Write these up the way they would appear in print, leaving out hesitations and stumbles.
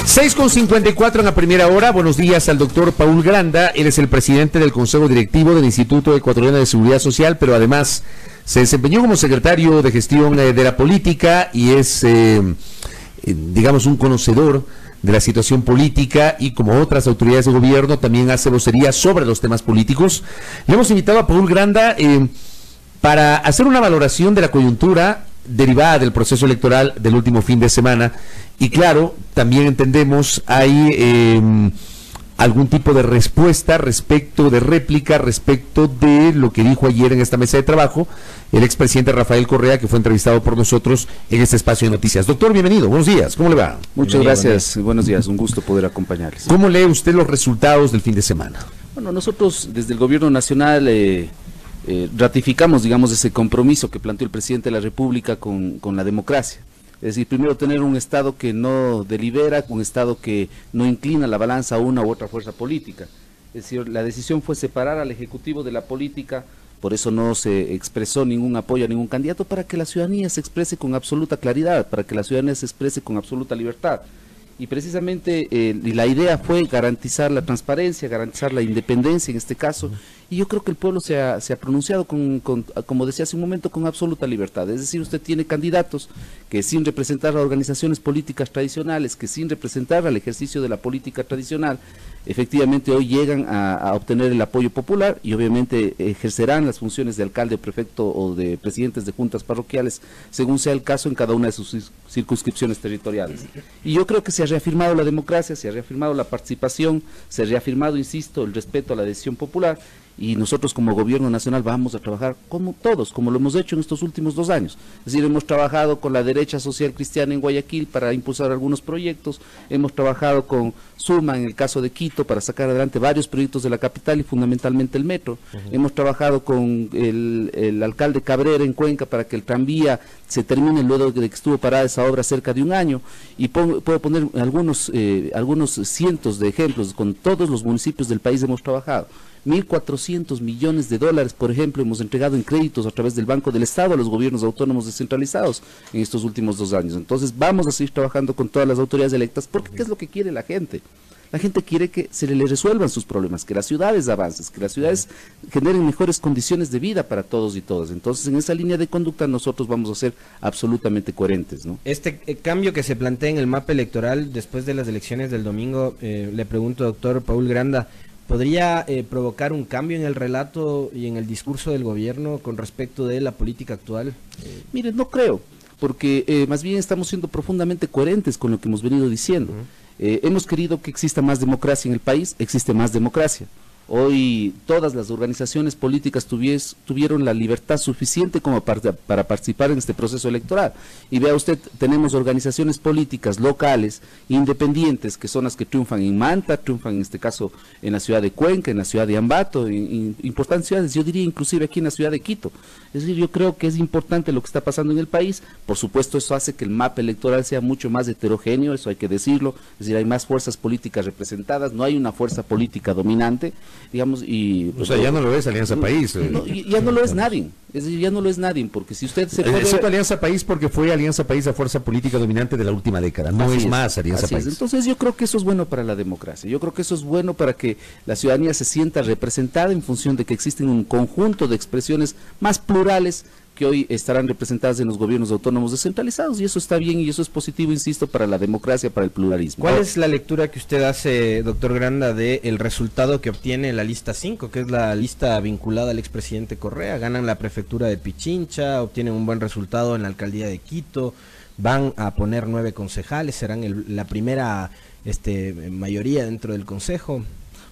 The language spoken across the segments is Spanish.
6:54 en la primera hora. Buenos días al doctor Paul Granda. Él es el presidente del Consejo Directivo del Instituto Ecuatoriano de Seguridad Social, pero además se desempeñó como secretario de Gestión de la Política y es, digamos, un conocedor de la situación política y, como otras autoridades de gobierno, también hace vocería sobre los temas políticos. Le hemos invitado a Paul Granda para hacer una valoración de la coyuntura derivada del proceso electoral del último fin de semana. Y claro, también entendemos hay algún tipo de respuesta de réplica respecto de lo que dijo ayer en esta mesa de trabajo el expresidente Rafael Correa, que fue entrevistado por nosotros en este espacio de noticias. Doctor, bienvenido, buenos días, ¿cómo le va? Muchas gracias, buenos días, un gusto poder acompañarles. ¿Cómo lee usted los resultados del fin de semana? Bueno, nosotros desde el gobierno nacional ratificamos, digamos, ese compromiso que planteó el presidente de la República con la democracia. Es decir, primero tener un Estado que no delibera, un Estado que no inclina la balanza a una u otra fuerza política. Es decir, la decisión fue separar al Ejecutivo de la política, por eso no se expresó ningún apoyo a ningún candidato, para que la ciudadanía se exprese con absoluta claridad, para que la ciudadanía se exprese con absoluta libertad. Y precisamente la idea fue garantizar la transparencia, garantizar la independencia en este caso, y yo creo que el pueblo se ha pronunciado como decía hace un momento, con absoluta libertad. Es decir, usted tiene candidatos que, sin representar a organizaciones políticas tradicionales, que sin representar al ejercicio de la política tradicional, efectivamente hoy llegan a obtener el apoyo popular y obviamente ejercerán las funciones de alcalde, prefecto o de presidentes de juntas parroquiales, según sea el caso en cada una de sus circunscripciones territoriales. Y yo creo que se ha reafirmado la democracia, se ha reafirmado la participación, se ha reafirmado, insisto, el respeto a la decisión popular. Y nosotros como gobierno nacional vamos a trabajar como todos, como lo hemos hecho en estos últimos 2 años. Es decir, hemos trabajado con la derecha social cristiana en Guayaquil para impulsar algunos proyectos, hemos trabajado con Suma en el caso de Quito para sacar adelante varios proyectos de la capital y fundamentalmente el metro. Hemos trabajado con el alcalde Cabrera en Cuenca para que el tranvía se termine luego de que estuvo parada esa obra cerca de un año, y puedo poner algunos cientos de ejemplos. Con todos los municipios del país hemos trabajado. 1.400 millones de dólares, por ejemplo, hemos entregado en créditos a través del Banco del Estado a los gobiernos autónomos descentralizados en estos últimos 2 años. Entonces vamos a seguir trabajando con todas las autoridades electas, porque ¿qué es lo que quiere la gente? La gente quiere que se le resuelvan sus problemas, que las ciudades avancen, que las ciudades generen mejores condiciones de vida para todos y todas. Entonces, en esa línea de conducta nosotros vamos a ser absolutamente coherentes, ¿no? Este cambio que se plantea en el mapa electoral después de las elecciones del domingo, le pregunto, doctor Paul Granda, ¿podría provocar un cambio en el relato y en el discurso del gobierno con respecto de la política actual? Miren, no creo, porque más bien estamos siendo profundamente coherentes con lo que hemos venido diciendo. Hemos querido que exista más democracia en el país, existe más democracia. Hoy todas las organizaciones políticas tuvieron la libertad suficiente como para participar en este proceso electoral. Y vea usted, tenemos organizaciones políticas locales, independientes, que son las que triunfan en Manta, triunfan en este caso en la ciudad de Cuenca, en la ciudad de Ambato, en importantes ciudades, yo diría inclusive aquí en la ciudad de Quito. Es decir, yo creo que es importante lo que está pasando en el país. Por supuesto, eso hace que el mapa electoral sea mucho más heterogéneo, eso hay que decirlo. Es decir, hay más fuerzas políticas representadas, no hay una fuerza política dominante, digamos, y o sea, ya no lo es Alianza País. Ya no lo es nadie. Es decir, ya no lo es nadie, porque si usted se puede... Excepto Alianza País, porque fue Alianza País la fuerza política dominante de la última década, no es más Alianza País. Entonces yo creo que eso es bueno para la democracia, yo creo que eso es bueno para que la ciudadanía se sienta representada en función de que existen un conjunto de expresiones más plurales que hoy estarán representadas en los gobiernos autónomos descentralizados, y eso está bien y eso es positivo, insisto, para la democracia, para el pluralismo. ¿Cuál es la lectura que usted hace, doctor Granda, del resultado que obtiene la lista 5, que es la lista vinculada al expresidente Correa? Ganan la prefectura de Pichincha, obtienen un buen resultado en la alcaldía de Quito, van a poner 9 concejales, serán la primera mayoría dentro del consejo.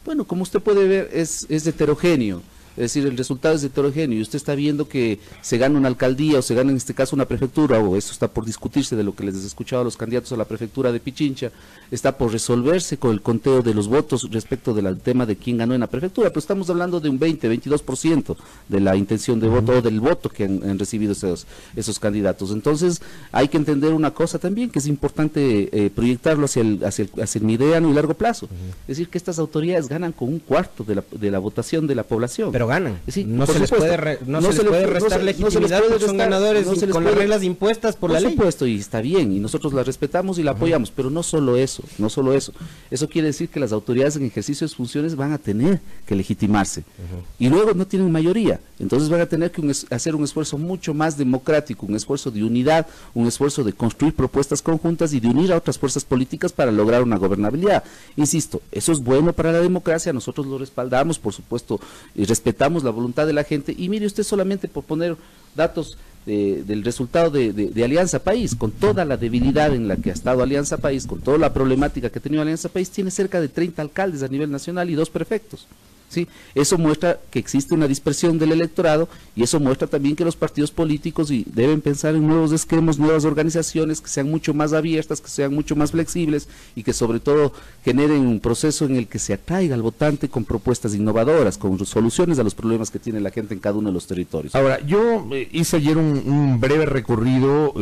Bueno, como usted puede ver, es heterogéneo. Es decir, el resultado es heterogéneo y usted está viendo que se gana una alcaldía o se gana en este caso una prefectura, o eso está por discutirse de lo que les he escuchado a los candidatos a la prefectura de Pichincha, está por resolverse con el conteo de los votos respecto del tema de quién ganó en la prefectura, pero estamos hablando de un 22% de la intención de voto o del voto que han recibido esos candidatos. Entonces hay que entender una cosa también, que es importante proyectarlo hacia el mediano y largo plazo. Es decir, que estas autoridades ganan con 1/4 de la votación de la población. Pero pero ganan. Sí, no se les puede restar legitimidad, porque son ganadores con las reglas impuestas por la ley. Por supuesto, y está bien, y nosotros la respetamos y la apoyamos, pero no solo eso, no solo eso. Eso quiere decir que las autoridades en ejercicio de sus funciones van a tener que legitimarse, y luego no tienen mayoría, entonces van a tener que hacer un esfuerzo mucho más democrático, un esfuerzo de unidad, un esfuerzo de construir propuestas conjuntas y de unir a otras fuerzas políticas para lograr una gobernabilidad. Insisto, eso es bueno para la democracia, nosotros lo respaldamos, por supuesto, y respetamos la voluntad de la gente. Y mire usted, solamente por poner datos del resultado de Alianza País, con toda la debilidad en la que ha estado Alianza País, con toda la problemática que ha tenido Alianza País, tiene cerca de 30 alcaldes a nivel nacional y 2 prefectos. ¿Sí? Eso muestra que existe una dispersión del electorado, y eso muestra también que los partidos políticos deben pensar en nuevos esquemas, nuevas organizaciones que sean mucho más abiertas, que sean mucho más flexibles y que sobre todo generen un proceso en el que se atraiga al votante con propuestas innovadoras, con soluciones a los problemas que tiene la gente en cada uno de los territorios. Ahora, yo hice ayer un breve recorrido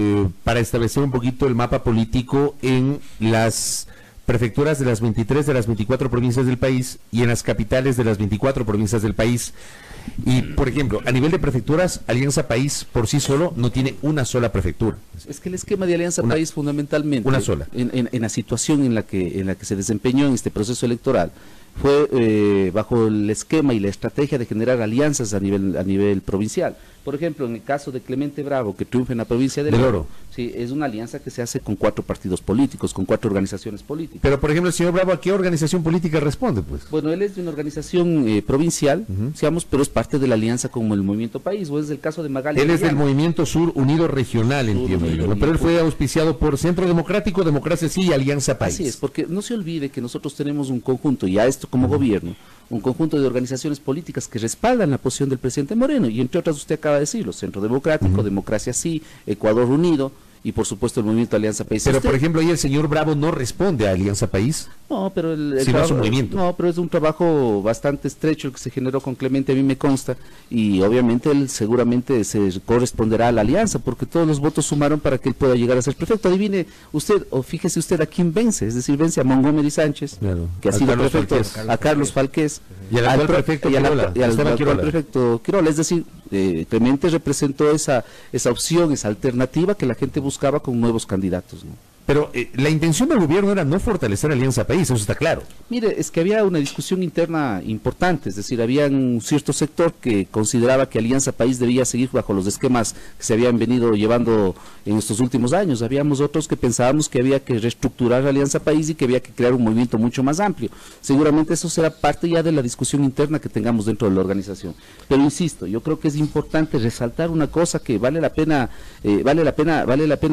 para establecer un poquito el mapa político en las prefecturas de las 23 de las 24 provincias del país y en las capitales de las 24 provincias del país. Y, por ejemplo, a nivel de prefecturas, Alianza País por sí solo no tiene una sola prefectura. Es que el esquema de Alianza País fundamentalmente, una sola, en la situación en la que se desempeñó en este proceso electoral, fue bajo el esquema y la estrategia de generar alianzas a nivel provincial. Por ejemplo, en el caso de Clemente Bravo, que triunfa en la provincia del Oro, sí, es una alianza que se hace con 4 partidos políticos, con 4 organizaciones políticas. Pero, por ejemplo, el señor Bravo, ¿a qué organización política responde, pues? Bueno, él es de una organización provincial, digamos, pero es parte de la alianza con el Movimiento País, o es el caso de Magali. Él es del Movimiento Sur Unido Regional, entiendo yo, ¿no? Pero él fue auspiciado por Centro Democrático, Democracia Sí y Alianza País. Así es, porque no se olvide que nosotros tenemos un conjunto, y a esto como gobierno, un conjunto de organizaciones políticas que respaldan la posición del presidente Moreno, y entre otras usted acaba de decirlo, Centro Democrático, Democracia Sí, Ecuador Unido, y por supuesto el Movimiento Alianza País. Pero por ejemplo, ahí el señor Bravo no responde a Alianza País. No, pero no, pero es un trabajo bastante estrecho el que se generó con Clemente, a mí me consta, y obviamente él seguramente se corresponderá a la alianza, porque todos los votos sumaron para que él pueda llegar a ser prefecto. Adivine usted, o fíjese usted a quién vence, es decir, vence a Montgomery Sánchez, que ha sido prefecto, a Carlos Falqués, y al actual prefecto Quirola, es decir, Clemente representó esa opción, esa alternativa que la gente buscaba con nuevos candidatos, ¿no? Pero la intención del gobierno era no fortalecer Alianza País, eso está claro. Mire, es que había una discusión interna importante, es decir, había un cierto sector que consideraba que Alianza País debía seguir bajo los esquemas que se habían venido llevando en estos últimos años. Habíamos otros que pensábamos que había que reestructurar Alianza País y que había que crear un movimiento mucho más amplio. Seguramente eso será parte ya de la discusión interna que tengamos dentro de la organización. Pero insisto, yo creo que es importante resaltar una cosa que vale la pena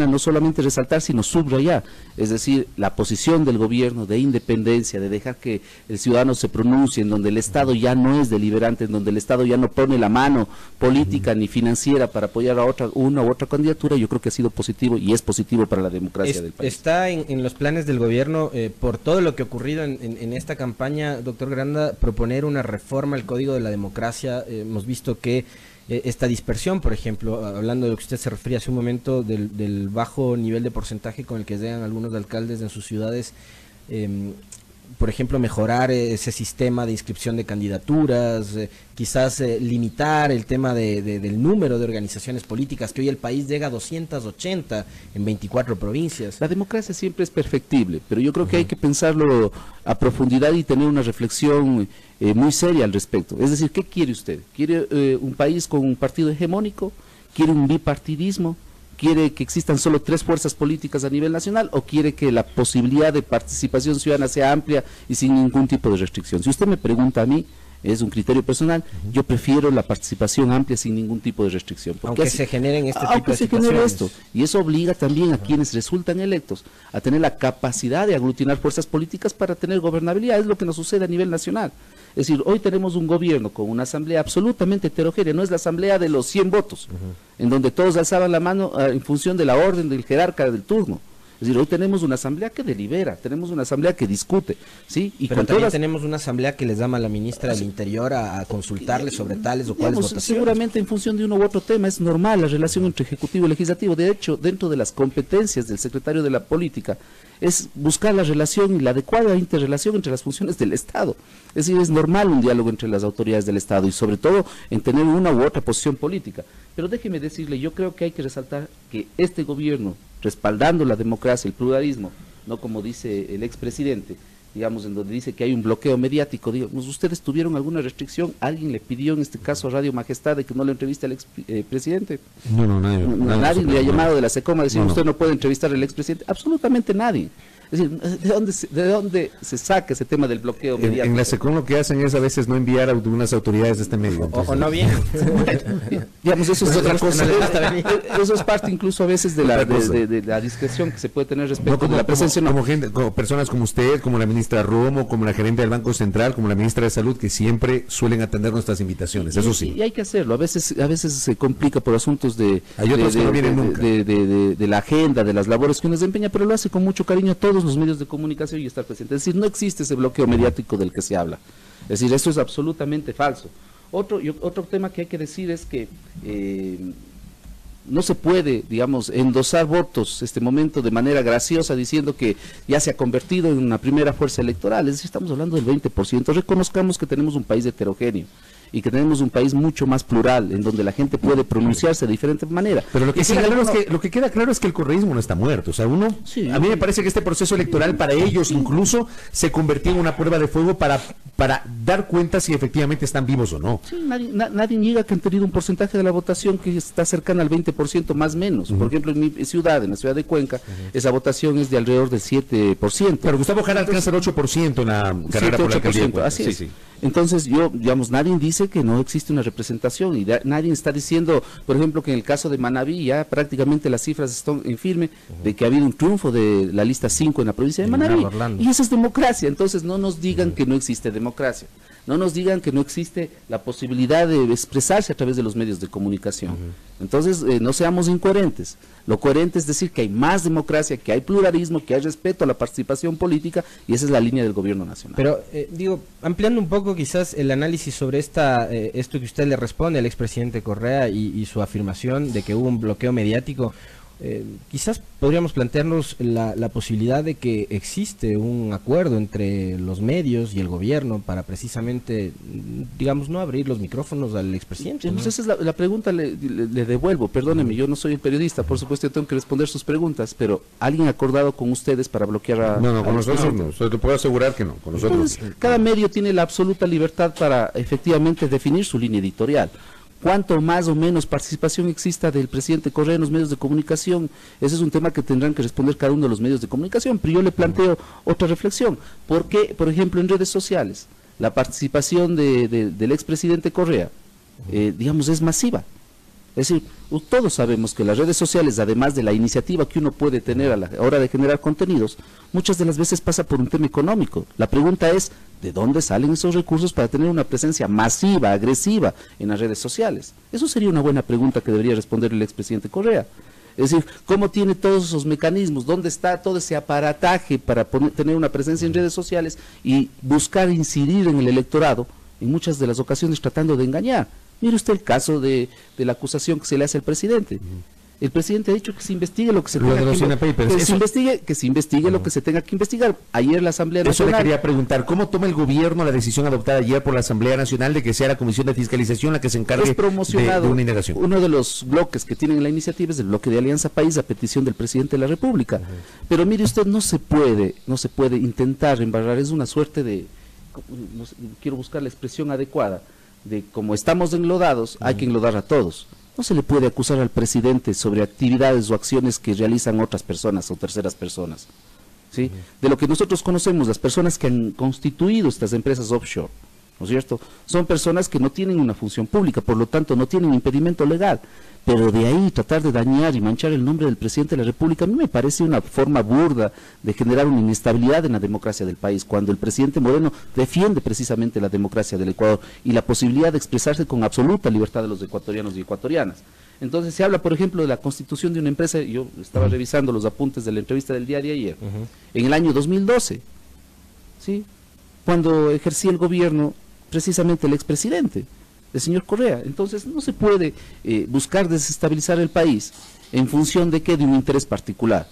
no solamente resaltar, sino subrayar. Es decir, la posición del gobierno de independencia, de dejar que el ciudadano se pronuncie, en donde el Estado ya no es deliberante, en donde el Estado ya no pone la mano política ni financiera para apoyar a una u otra candidatura, yo creo que ha sido positivo y es positivo para la democracia del país. Está en los planes del gobierno, por todo lo que ha ocurrido en esta campaña, doctor Granda, proponer una reforma al Código de la Democracia. Hemos visto que esta dispersión, por ejemplo, hablando de lo que usted se refería hace un momento, del bajo nivel de porcentaje con el que llegan algunos alcaldes en sus ciudades, por ejemplo, mejorar ese sistema de inscripción de candidaturas, quizás limitar el tema del número de organizaciones políticas, que hoy el país llega a 280 en 24 provincias. La democracia siempre es perfectible, pero yo creo que hay que pensarlo a profundidad y tener una reflexión muy seria al respecto. Es decir, ¿qué quiere usted? ¿Quiere un país con un partido hegemónico? ¿Quiere un bipartidismo? ¿Quiere que existan solo 3 fuerzas políticas a nivel nacional o quiere que la posibilidad de participación ciudadana sea amplia y sin ningún tipo de restricción? Si usted me pregunta a mí, es un criterio personal, yo prefiero la participación amplia sin ningún tipo de restricción. Aunque así, se generen este tipo de situaciones. Y eso obliga también a quienes resultan electos a tener la capacidad de aglutinar fuerzas políticas para tener gobernabilidad. Es lo que nos sucede a nivel nacional. Es decir, hoy tenemos un gobierno con una asamblea absolutamente heterogénea, no es la asamblea de los 100 votos, en donde todos alzaban la mano en función de la orden del jerarca del turno. Es decir, hoy tenemos una asamblea que delibera, tenemos una asamblea que discute, ¿sí? Y pero también tenemos una asamblea que les llama a la ministra del Interior a consultarle sobre tales o cuales votaciones. Seguramente en función de uno u otro tema es normal la relación entre ejecutivo y legislativo. De hecho, dentro de las competencias del secretario de la política es buscar la relación y la adecuada interrelación entre las funciones del Estado. Es decir, es normal un diálogo entre las autoridades del Estado y sobre todo en tener una u otra posición política. Pero déjeme decirle, yo creo que hay que resaltar que este gobierno, respaldando la democracia, el pluralismo, no como dice el expresidente, digamos, en donde dice que hay un bloqueo mediático, digamos, ¿ustedes tuvieron alguna restricción? ¿Alguien le pidió en este caso a Radio Majestad de que no le entreviste al expresidente? Nadie le ha llamado de la SECOM a decir, usted no puede entrevistar al expresidente, absolutamente nadie. Es decir, ¿de dónde se saca ese tema del bloqueo mediático? En la SECOM lo que hacen es a veces no enviar a algunas autoridades de este medio. O no vienen. Digamos, eso es otra cosa. Eso es parte incluso a veces de la discreción que se puede tener respecto a la presencia. Como personas como usted, como la ministra Romo, como la gerente del Banco Central, como la ministra de Salud, que siempre suelen atender nuestras invitaciones, eso sí. Y hay que hacerlo. A veces se complica por asuntos de la agenda, de las labores que uno desempeña, pero lo hace con mucho cariño a todos los medios de comunicación y estar presente. Es decir, no existe ese bloqueo mediático del que se habla. Es decir, eso es absolutamente falso. Otro tema que hay que decir es que no se puede, digamos, endosar votos este momento de manera graciosa diciendo que ya se ha convertido en una primera fuerza electoral. Es decir, estamos hablando del 20%. Reconozcamos que tenemos un país heterogéneo y que tenemos un país mucho más plural, en donde la gente puede pronunciarse de diferente manera. Pero lo que queda claro es que el correísmo no está muerto. O sea, a mí me parece que este proceso electoral para ellos incluso se convirtió en una prueba de fuego para dar cuenta si efectivamente están vivos o no. Sí, nadie niega que han tenido un porcentaje de la votación que está cercana al 20% más o menos. Por ejemplo, en mi ciudad, en la ciudad de Cuenca, esa votación es de alrededor del 7%. Pero Gustavo Jara alcanza el 8% en la carrera por la alcaldía. Así es. Sí. Entonces, nadie dice que no existe una representación y nadie está diciendo, por ejemplo, que en el caso de Manabí ya prácticamente las cifras están en firme de que ha habido un triunfo de la lista 5 en la provincia de Manabí. Y eso es democracia. Entonces, no nos digan que no existe democracia. No nos digan que no existe la posibilidad de expresarse a través de los medios de comunicación. Entonces, no seamos incoherentes. Lo coherente es decir que hay más democracia, que hay pluralismo, que hay respeto a la participación política, y esa es la línea del gobierno nacional. Pero, ampliando un poco quizás el análisis sobre esto que usted le responde al expresidente Correa y su afirmación de que hubo un bloqueo mediático, quizás podríamos plantearnos la posibilidad de que existe un acuerdo entre los medios y el gobierno para precisamente, digamos, no abrir los micrófonos al expresidente. Entonces, esa es la pregunta, le devuelvo, perdóneme, yo no soy el periodista, por supuesto yo tengo que responder sus preguntas, pero ¿alguien ha acordado con ustedes para bloquear a... No, con nosotros no, te puedo asegurar que no, con nosotros. Entonces, cada medio tiene la absoluta libertad para efectivamente definir su línea editorial. Cuánto más o menos participación exista del presidente Correa en los medios de comunicación, ese es un tema que tendrán que responder cada uno de los medios de comunicación, pero yo le planteo otra reflexión. ¿Por qué, por ejemplo, en redes sociales la participación del expresidente Correa, digamos, es masiva? Es decir, todos sabemos que las redes sociales, además de la iniciativa que uno puede tener a la hora de generar contenidos, muchas de las veces pasa por un tema económico. La pregunta es, ¿de dónde salen esos recursos para tener una presencia masiva, agresiva en las redes sociales? Eso sería una buena pregunta que debería responder el expresidente Correa. Es decir, ¿cómo tiene todos esos mecanismos? ¿Dónde está todo ese aparataje para tener una presencia en redes sociales y buscar incidir en el electorado, en muchas de las ocasiones tratando de engañar? Mire usted el caso de la acusación que se le hace al presidente. El presidente ha dicho que se investigue lo que se tenga que investigue lo que se tenga que investigar. Ayer la Asamblea Nacional... Eso le quería preguntar, ¿cómo toma el gobierno la decisión adoptada ayer por la Asamblea Nacional de que sea la Comisión de Fiscalización la que se encargue de una indagación? Uno de los bloques que tienen la iniciativa es el bloque de Alianza País a petición del presidente de la República. Pero mire usted, no se puede intentar embarrar, es una suerte de... quiero buscar la expresión adecuada, de como estamos enlodados, hay que enlodar a todos. No se le puede acusar al presidente sobre actividades o acciones que realizan otras personas o terceras personas. ¿Sí? De lo que nosotros conocemos, las personas que han constituido estas empresas offshore, ¿no es cierto? Son personas que no tienen una función pública, por lo tanto no tienen impedimento legal. Pero de ahí tratar de dañar y manchar el nombre del presidente de la República, a mí me parece una forma burda de generar una inestabilidad en la democracia del país, cuando el presidente Moreno defiende precisamente la democracia del Ecuador y la posibilidad de expresarse con absoluta libertad de los ecuatorianos y ecuatorianas. Entonces se habla, por ejemplo, de la constitución de una empresa. Yo estaba revisando los apuntes de la entrevista del día de ayer, en el año 2012, ¿sí? Cuando ejercía el gobierno precisamente el expresidente, el señor Correa. Entonces no se puede buscar desestabilizar el país en función de qué, de un interés particular.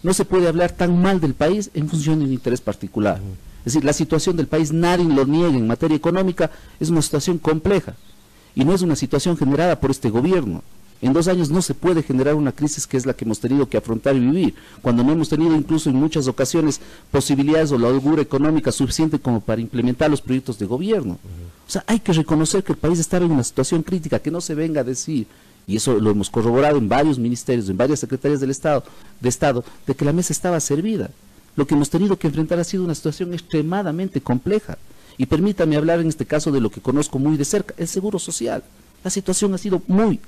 No se puede hablar tan mal del país en función de un interés particular. Es decir, la situación del país, nadie lo niega en materia económica, es una situación compleja y no es una situación generada por este gobierno. En 2 años no se puede generar una crisis que es la que hemos tenido que afrontar y vivir, cuando no hemos tenido incluso en muchas ocasiones posibilidades o la holgura económica suficiente como para implementar los proyectos de gobierno. O sea, hay que reconocer que el país estaba en una situación crítica, que no se venga a decir, y eso lo hemos corroborado en varios ministerios, en varias secretarías del Estado, de que la mesa estaba servida. Lo que hemos tenido que enfrentar ha sido una situación extremadamente compleja. Y permítame hablar en este caso de lo que conozco muy de cerca, el Seguro Social. La situación ha sido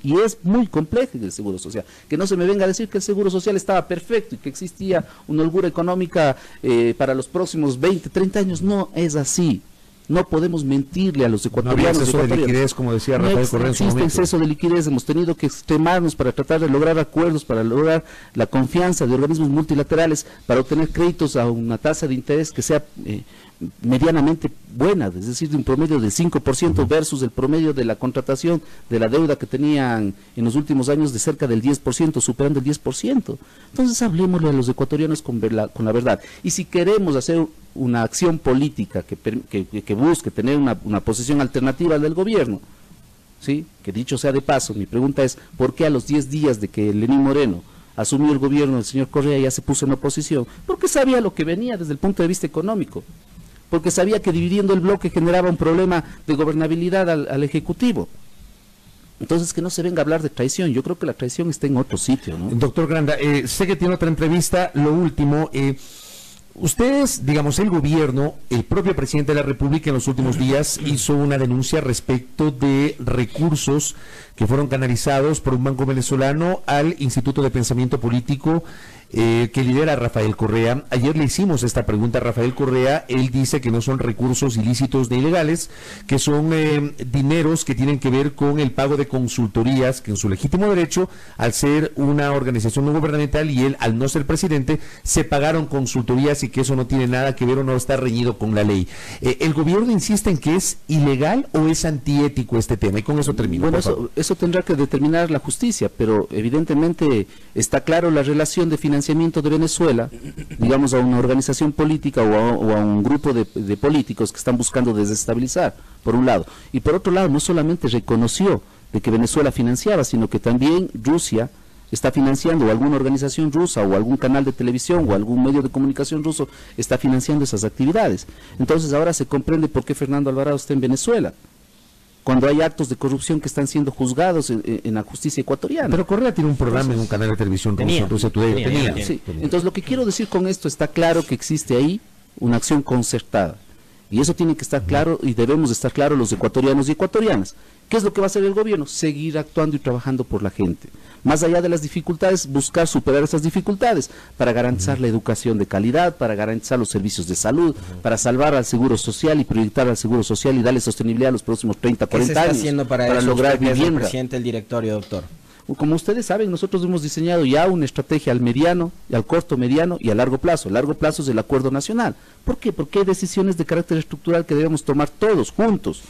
y es muy compleja en el Seguro Social. Que no se me venga a decir que el Seguro Social estaba perfecto y que existía una holgura económica para los próximos 20, 30 años. No es así. No podemos mentirle a los ecuatorianos. No había exceso de liquidez, como decía Rafael Correa en su momento. Existe exceso de liquidez, hemos tenido que extremarnos para tratar de lograr acuerdos, para lograr la confianza de organismos multilaterales, para obtener créditos a una tasa de interés que sea medianamente buena, es decir, de un promedio del 5% versus el promedio de la contratación de la deuda que tenían en los últimos años de cerca del 10%, superando el 10%. Entonces hablemosle a los ecuatorianos con la verdad. Y si queremos hacer una acción política que busque tener una posición alternativa del gobierno, ¿sí? Que dicho sea de paso, mi pregunta es, ¿por qué a los 10 días de que Lenín Moreno asumió el gobierno del señor Correa ya se puso en oposición? Porque sabía lo que venía desde el punto de vista económico, porque sabía que dividiendo el bloque generaba un problema de gobernabilidad al Ejecutivo. Entonces que no se venga a hablar de traición, yo creo que la traición está en otro sitio, ¿no? Doctor Granda, sé que tiene otra entrevista, lo último, ustedes, digamos, el gobierno, el propio presidente de la República en los últimos días hizo una denuncia respecto de recursos que fueron canalizados por un banco venezolano al Instituto de Pensamiento Político que lidera Rafael Correa. Ayer le hicimos esta pregunta a Rafael Correa, él dice que no son recursos ilícitos ni ilegales, que son dineros que tienen que ver con el pago de consultorías, que en su legítimo derecho, al ser una organización no gubernamental y él, al no ser presidente, se pagaron consultorías y que eso no tiene nada que ver o no está reñido con la ley. ¿El gobierno insiste en que es ilegal o es antiético este tema? Y con eso termino. Bueno, eso tendrá que determinar la justicia, pero evidentemente está claro la relación de financiamiento de Venezuela, digamos, a una organización política o a un grupo de políticos que están buscando desestabilizar, por un lado. Y por otro lado, no solamente reconoció de que Venezuela financiaba, sino que también Rusia está financiando, o alguna organización rusa, o algún canal de televisión, o algún medio de comunicación ruso está financiando esas actividades. Entonces ahora se comprende por qué Fernando Alvarado está en Venezuela, cuando hay actos de corrupción que están siendo juzgados en la justicia ecuatoriana. Pero Correa tiene un programa en un canal de televisión ruso, Rusia Today. Sí. Entonces lo que quiero decir con esto, está claro que existe ahí una acción concertada. Y eso tiene que estar claro y debemos estar claros los ecuatorianos y ecuatorianas. ¿Qué es lo que va a hacer el gobierno? Seguir actuando y trabajando por la gente. Más allá de las dificultades, buscar superar esas dificultades para garantizar la educación de calidad, para garantizar los servicios de salud, para salvar al Seguro Social y proyectar al Seguro Social y darle sostenibilidad a los próximos 30, 40 años. ¿Qué se está haciendo para lograr vivienda? El presidente del directorio, doctor. Como ustedes saben, nosotros hemos diseñado ya una estrategia al mediano, al corto, mediano y a largo plazo. El largo plazo es el acuerdo nacional. ¿Por qué? Porque hay decisiones de carácter estructural que debemos tomar todos juntos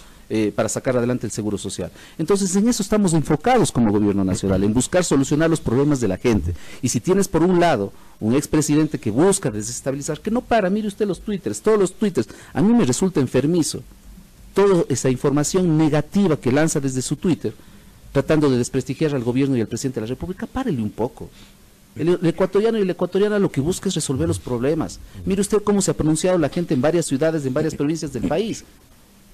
para sacar adelante el Seguro Social. Entonces, en eso estamos enfocados como gobierno nacional, en buscar solucionar los problemas de la gente. Y si tienes por un lado un expresidente que busca desestabilizar, que no para, mire usted los twitters, todos los twitters, a mí me resulta enfermizo toda esa información negativa que lanza desde su Twitter, tratando de desprestigiar al gobierno y al presidente de la República. Párele un poco. El ecuatoriano y la ecuatoriana lo que busca es resolver los problemas. Mire usted cómo se ha pronunciado la gente en varias ciudades, en varias provincias del país.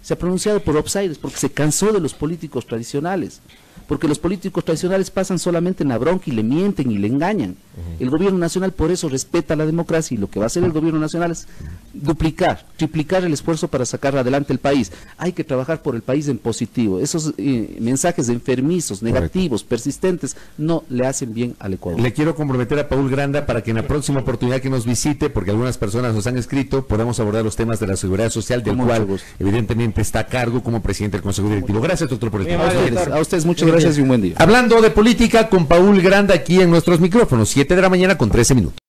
Se ha pronunciado por offsiders porque se cansó de los políticos tradicionales. Porque los políticos tradicionales pasan solamente en la bronca y le mienten y le engañan. El gobierno nacional por eso respeta la democracia y lo que va a hacer el gobierno nacional es duplicar, triplicar el esfuerzo para sacar adelante el país. Hay que trabajar por el país en positivo. Esos mensajes enfermizos, negativos, persistentes, no le hacen bien al Ecuador. Le quiero comprometer a Paul Granda para que en la próxima oportunidad que nos visite, porque algunas personas nos han escrito, podamos abordar los temas de la seguridad social, del cual evidentemente está a cargo como presidente del Consejo Directivo. Gracias, doctor, por el tiempo. A ustedes muchas gracias y un buen día. Hablando de política con Paul Granda aquí en nuestros micrófonos, 7 de la mañana con 13 minutos.